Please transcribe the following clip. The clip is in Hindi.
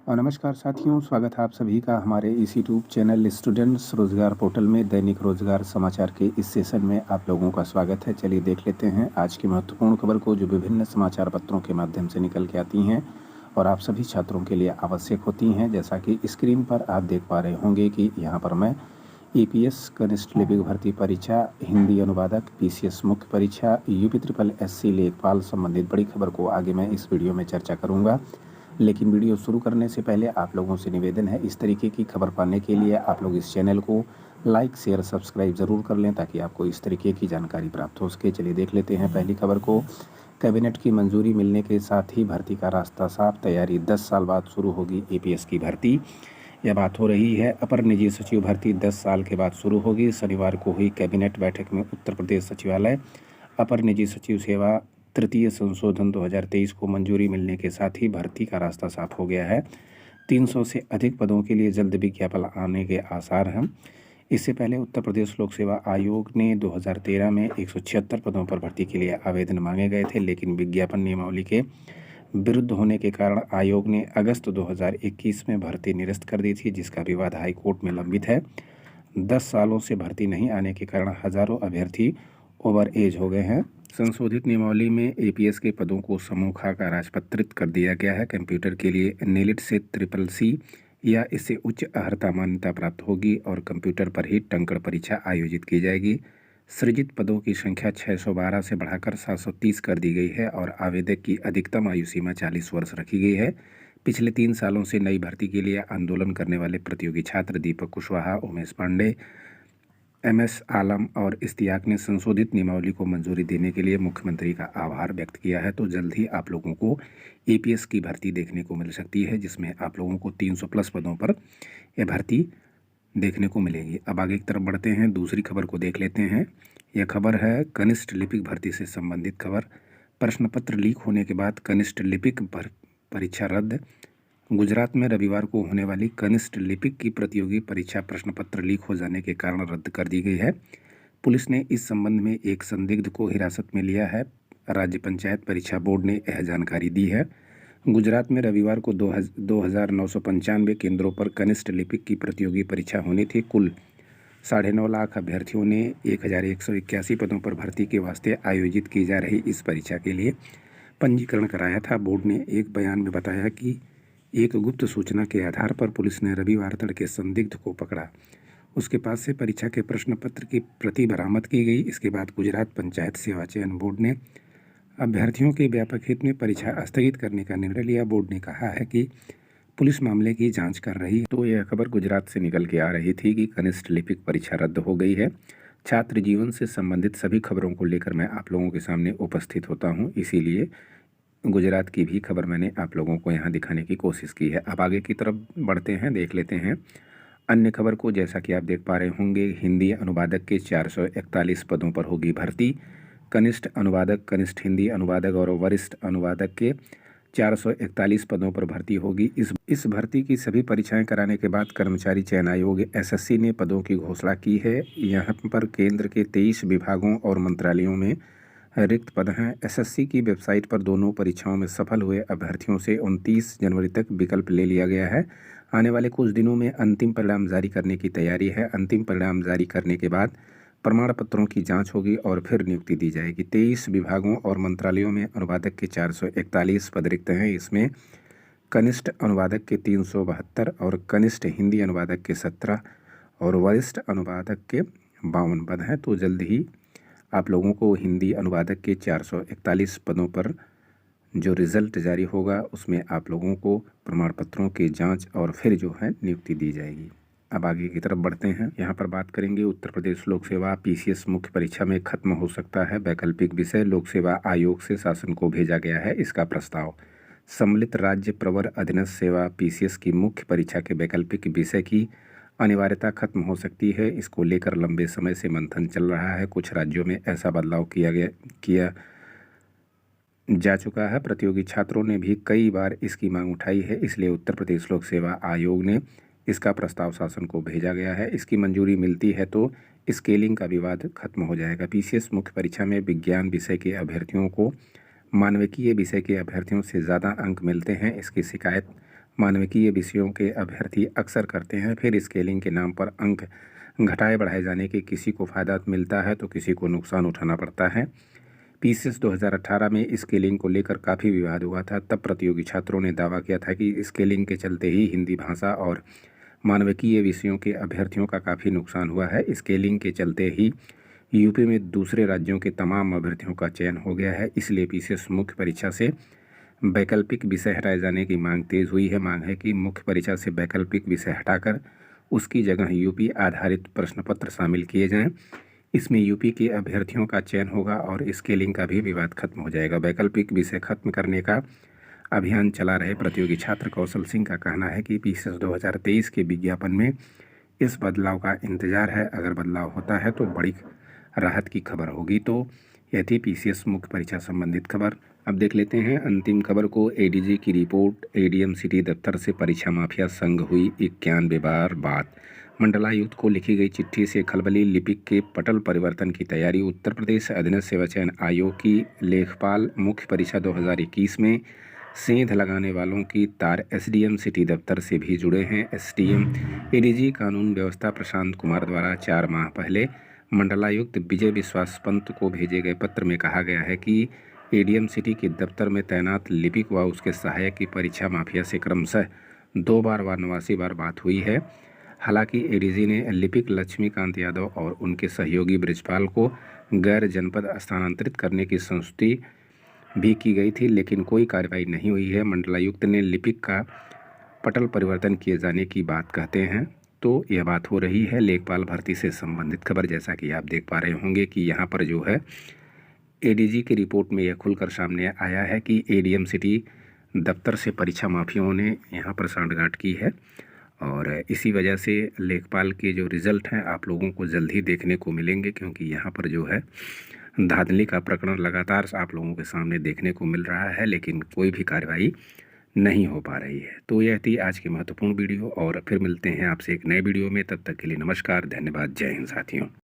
और नमस्कार साथियों, स्वागत है आप सभी का हमारे इस यूट्यूब चैनल स्टूडेंट्स रोजगार पोर्टल में दैनिक रोजगार समाचार के इस सेशन में आप लोगों का स्वागत है। चलिए देख लेते हैं आज की महत्वपूर्ण खबर को, जो विभिन्न समाचार पत्रों के माध्यम से निकल के आती हैं और आप सभी छात्रों के लिए आवश्यक होती हैं। जैसा कि स्क्रीन पर आप देख पा रहे होंगे कि यहाँ पर मैं EPS कनिष्ठ लिपिक भर्ती परीक्षा, हिंदी अनुवादक, PCS मुख्य परीक्षा, UP SSC लेखपाल संबंधित बड़ी खबर को आगे मैं इस वीडियो में चर्चा करूँगा। लेकिन वीडियो शुरू करने से पहले आप लोगों से निवेदन है, इस तरीके की खबर पाने के लिए आप लोग इस चैनल को लाइक, शेयर, सब्सक्राइब ज़रूर कर लें ताकि आपको इस तरीके की जानकारी प्राप्त हो सके। चलिए देख लेते हैं पहली खबर को। कैबिनेट की मंजूरी मिलने के साथ ही भर्ती का रास्ता साफ, तैयारी 10 साल बाद शुरू होगी APS की भर्ती। यह बात हो रही है। अपर निजी सचिव भर्ती 10 साल के बाद शुरू होगी। शनिवार को हुई कैबिनेट बैठक में उत्तर प्रदेश सचिवालय अपर निजी सचिव सेवा तृतीय संशोधन 2023 को मंजूरी मिलने के साथ ही भर्ती का रास्ता साफ हो गया है। 300 से अधिक पदों के लिए जल्द विज्ञापन आने के आसार हैं। इससे पहले उत्तर प्रदेश लोक सेवा आयोग ने 2013 में 176 पदों पर भर्ती के लिए आवेदन मांगे गए थे, लेकिन विज्ञापन नियमावली के विरुद्ध होने के कारण आयोग ने अगस्त 2021 में भर्ती निरस्त कर दी थी, जिसका विवाद हाईकोर्ट में लंबित है। 10 सालों से भर्ती नहीं आने के कारण हजारों अभ्यर्थी ओवर एज हो गए हैं। संशोधित नियमावली में APS के पदों को समूह खा का राजपत्रित कर दिया गया है। कंप्यूटर के लिए NELIT से CCC या इससे उच्च अर्हता मान्यता प्राप्त होगी और कंप्यूटर पर ही टंकण परीक्षा आयोजित की जाएगी। सृजित पदों की संख्या 612 से बढ़ाकर 730 कर दी गई है और आवेदक की अधिकतम आयु सीमा 40 वर्ष रखी गई है। पिछले 3 सालों से नई भर्ती के लिए आंदोलन करने वाले प्रतियोगी छात्र दीपक कुशवाहा, उमेश पांडे, MS आलम और इश्तियाक ने संशोधित नियमावली को मंजूरी देने के लिए मुख्यमंत्री का आभार व्यक्त किया है। तो जल्द ही आप लोगों को APS की भर्ती देखने को मिल सकती है, जिसमें आप लोगों को 300 प्लस पदों पर यह भर्ती देखने को मिलेगी। अब आगे की तरफ बढ़ते हैं, दूसरी खबर को देख लेते हैं। यह खबर है कनिष्ठ लिपिक भर्ती से संबंधित खबर। प्रश्न पत्र लीक होने के बाद कनिष्ठ लिपिक परीक्षा रद्द। गुजरात में रविवार को होने वाली कनिष्ठ लिपिक की प्रतियोगी परीक्षा प्रश्न पत्र लीक हो जाने के कारण रद्द कर दी गई है। पुलिस ने इस संबंध में एक संदिग्ध को हिरासत में लिया है। राज्य पंचायत परीक्षा बोर्ड ने यह जानकारी दी है। गुजरात में रविवार को 2,995 केंद्रों पर कनिष्ठ लिपिक की प्रतियोगी परीक्षा होनी थी। कुल 9.5 लाख अभ्यर्थियों ने 1,181 पदों पर भर्ती के वास्ते आयोजित की जा रही इस परीक्षा के लिए पंजीकरण कराया था। बोर्ड ने एक बयान में बताया कि एक गुप्त सूचना के आधार पर पुलिस ने रविवार तड़के संदिग्ध को पकड़ा। उसके पास से परीक्षा के प्रश्न पत्र की प्रति बरामद की गई। इसके बाद गुजरात पंचायत सेवा चयन बोर्ड ने अभ्यर्थियों के व्यापक हित में परीक्षा स्थगित करने का निर्णय लिया। बोर्ड ने कहा है कि पुलिस मामले की जांच कर रही है। तो यह खबर गुजरात से निकल के आ रही थी कि कनिष्ठ लिपिक परीक्षा रद्द हो गई है। छात्र जीवन से संबंधित सभी खबरों को लेकर मैं आप लोगों के सामने उपस्थित होता हूँ, इसीलिए गुजरात की भी खबर मैंने आप लोगों को यहाँ दिखाने की कोशिश की है। अब आगे की तरफ बढ़ते हैं, देख लेते हैं अन्य खबर को। जैसा कि आप देख पा रहे होंगे, हिंदी अनुवादक के 441 पदों पर होगी भर्ती। कनिष्ठ अनुवादक, कनिष्ठ हिंदी अनुवादक और वरिष्ठ अनुवादक के 441 पदों पर भर्ती होगी। इस भर्ती की सभी परीक्षाएं कराने के बाद कर्मचारी चयन आयोग SSC ने पदों की घोषणा की है। यहाँ पर केंद्र के 23 विभागों और मंत्रालयों में रिक्त पद हैं। SSC की वेबसाइट पर दोनों परीक्षाओं में सफल हुए अभ्यर्थियों से 29 जनवरी तक विकल्प ले लिया गया है। आने वाले कुछ दिनों में अंतिम परिणाम जारी करने की तैयारी है। अंतिम परिणाम जारी करने के बाद प्रमाण पत्रों की जांच होगी और फिर नियुक्ति दी जाएगी। 23 विभागों और मंत्रालयों में अनुवादक के 441 पद रिक्त हैं। इसमें कनिष्ठ अनुवादक के 372 और कनिष्ठ हिंदी अनुवादक के 17 और वरिष्ठ अनुवादक के 52 पद हैं। तो जल्द ही आप लोगों को हिंदी अनुवादक के 441 पदों पर जो रिज़ल्ट जारी होगा उसमें आप लोगों को प्रमाण पत्रों की जांच और फिर जो है नियुक्ति दी जाएगी। अब आगे की तरफ बढ़ते हैं। यहाँ पर बात करेंगे उत्तर प्रदेश लोक सेवा PCS मुख्य परीक्षा में खत्म हो सकता है वैकल्पिक विषय। लोक सेवा आयोग से शासन को भेजा गया है इसका प्रस्ताव। सम्मिलित राज्य प्रवर अधीनस्थ सेवा PCS की मुख्य परीक्षा के वैकल्पिक विषय की अनिवार्यता खत्म हो सकती है। इसको लेकर लंबे समय से मंथन चल रहा है। कुछ राज्यों में ऐसा बदलाव किया जा चुका है। प्रतियोगी छात्रों ने भी कई बार इसकी मांग उठाई है, इसलिए उत्तर प्रदेश लोक सेवा आयोग ने इसका प्रस्ताव शासन को भेजा गया है। इसकी मंजूरी मिलती है तो स्केलिंग का विवाद खत्म हो जाएगा। PCS मुख्य परीक्षा में विज्ञान विषय के अभ्यर्थियों को मानविकीय विषय के अभ्यर्थियों से ज़्यादा अंक मिलते हैं। इसकी शिकायत मानविकीय विषयों के अभ्यर्थी अक्सर करते हैं। फिर स्केलिंग के नाम पर अंक घटाए बढ़ाए जाने के किसी को फ़ायदा मिलता है तो किसी को नुकसान उठाना पड़ता है। पीसीएस 2018 में स्केलिंग को लेकर काफ़ी विवाद हुआ था। तब प्रतियोगी छात्रों ने दावा किया था कि स्केलिंग के चलते ही हिंदी भाषा और मानविकीय विषयों के अभ्यर्थियों का काफ़ी नुकसान हुआ है। स्केलिंग के चलते ही यूपी में दूसरे राज्यों के तमाम अभ्यर्थियों का चयन हो गया है। इसलिए पीसीएस मुख्य परीक्षा से वैकल्पिक विषय हटाए जाने की मांग तेज हुई है। मांग है कि मुख्य परीक्षा से वैकल्पिक विषय हटाकर उसकी जगह यूपी आधारित प्रश्न पत्र शामिल किए जाएं। इसमें यूपी के अभ्यर्थियों का चयन होगा और स्केलिंग का भी विवाद खत्म हो जाएगा। वैकल्पिक विषय खत्म करने का अभियान चला रहे प्रतियोगी छात्र कौशल सिंह का कहना है कि पीसीएस 2023 के विज्ञापन में इस बदलाव का इंतजार है। अगर बदलाव होता है तो बड़ी राहत की खबर होगी। तो यह थी पीसीएस मुख्य परीक्षा संबंधित खबर। अब देख लेते हैं अंतिम खबर को। एडीजी की रिपोर्ट, एडीएम सिटी दफ्तर से परीक्षा माफिया संग हुई 91 बार बात। मंडलायुक्त को लिखी गई चिट्ठी से खलबली। लिपिक के पटल परिवर्तन की तैयारी। उत्तर प्रदेश अधीनस्थ सेवा चयन आयोग की लेखपाल मुख्य परीक्षा 2021 में सेंध लगाने वालों की तार एसडीएम सिटी दफ्तर से भी जुड़े हैं। एसडीएम एडीजी कानून व्यवस्था प्रशांत कुमार द्वारा 4 माह पहले मंडलायुक्त विजय विश्वास पंत को भेजे गए पत्र में कहा गया है कि एडीएम सिटी के दफ्तर में तैनात लिपिक व उसके सहायक की परीक्षा माफिया से क्रमशः 2 बार व 89 बार बात हुई है। हालांकि एडीजी ने लिपिक लक्ष्मीकांत यादव और उनके सहयोगी ब्रिजपाल को गैर जनपद स्थानांतरित करने की संस्तुति भी की गई थी, लेकिन कोई कार्रवाई नहीं हुई है। मंडलायुक्त ने लिपिक का पटल परिवर्तन किए जाने की बात कहते हैं तो यह बात हो रही है लेखपाल भर्ती से संबंधित खबर। जैसा कि आप देख पा रहे होंगे कि यहाँ पर जो है एडीजी की रिपोर्ट में यह खुलकर सामने आया है कि एडीएम सिटी दफ्तर से परीक्षा माफियाओं ने यहाँ पर सांठगांठ की है और इसी वजह से लेखपाल के जो रिज़ल्ट हैं आप लोगों को जल्द ही देखने को मिलेंगे, क्योंकि यहाँ पर जो है धांधली का प्रकरण लगातार आप लोगों के सामने देखने को मिल रहा है, लेकिन कोई भी कार्रवाई नहीं हो पा रही है। तो यह थी आज की महत्वपूर्ण वीडियो और फिर मिलते हैं आपसे एक नए वीडियो में। तब तक के लिए नमस्कार, धन्यवाद, जय हिंद साथियों।